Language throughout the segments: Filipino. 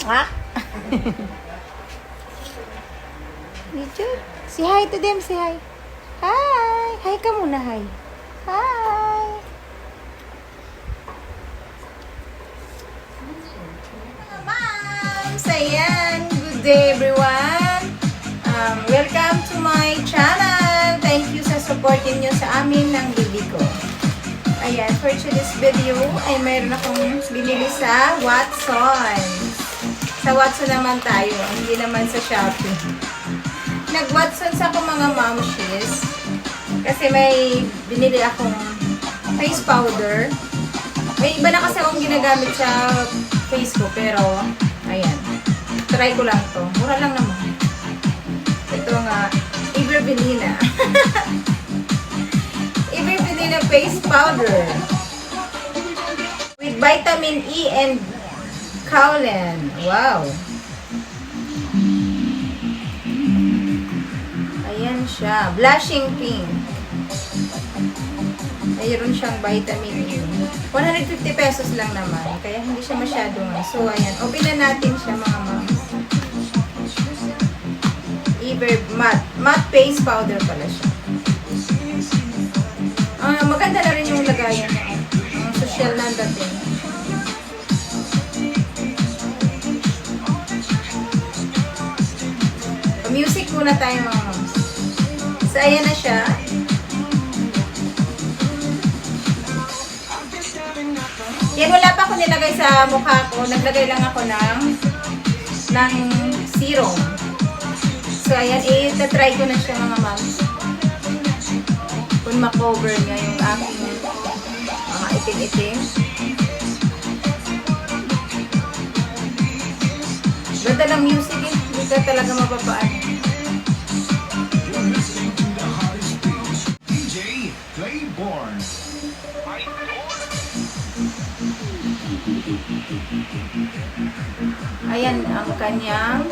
Ah. Richard, say hi to them, say hi. Hi! Hi ka muna, hi. Hi! Ma'am! Ayan, good day everyone. Welcome to my channel. Thank you sa supportin nyo sa amin ng baby ko. Ayan, for today's video ay mayroon akong binili sa Watson. Sa Watson naman tayo, hindi naman sa Shopee. Nag-Watson sa ako mga momshies. Kasi may binili akong face powder. May iba na kasi akong ginagamit sa face ko. Pero, ayan. Try ko lang to. Mura lang naman. Ito nga, Iberbenina. Iberbenina face powder. With vitamin E and kaolin. Wow. Ayan siya. Blushing pink. Mayroon siyang vitamin E. 150 pesos lang naman. Kaya hindi siya masyadong. So, ayan. Open na natin siya mga ma'am. Matte face powder pala siya. Maganda na rin yung lagayan niya. Social na dating. Music muna tayo mga ma'am. So, ayan na siya. Yan, wala pa ako nilagay sa mukha ko. Naglagay lang ako ng serum. So, ayan, itatry ko na siya mga ma'am. Kung makover niya yung aking mga itim-itim. Ganda ng music eh. Hindi ka talaga mapapaan. DJ Playborn. Ayan ang kanyang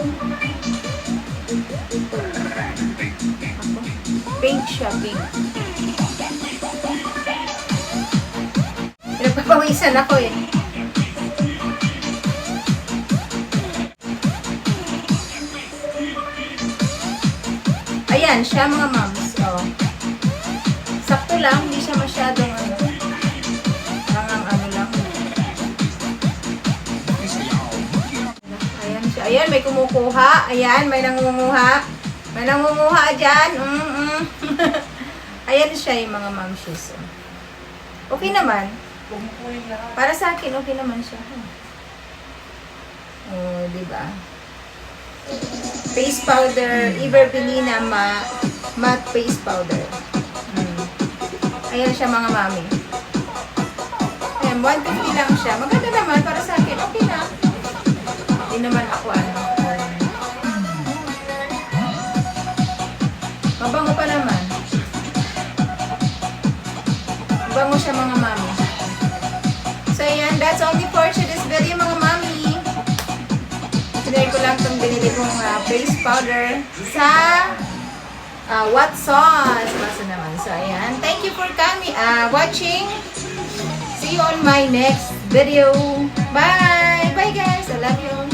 pink siya, pink. Pinagpapawisan ako eh. Ayan siya mga moms. Oh. Sakto lang, hindi siya masyadong ano lang. Ayan siya. Ayan, may kumukuha. Ayan, may nangunguha. May nangunguha dyan. Ayan siya yung mga momshies. Okay naman. Para sa akin, okay naman siya. Oh, diba? Face powder, Iberbenina matte face powder. Ayan siya mga mami. Ayan, 150 lang siya. Maganda naman para sa akin. Okay na. Hindi naman ako mabango pa naman. Mabango siya mga mami. So ayan, that's only for today's video mga mami. Sinay ko lang itong binili kong face powder sa Watson. Basta naman. So, ayan. Thank you for coming, watching. See you on my next video. Bye! Bye guys! I love you.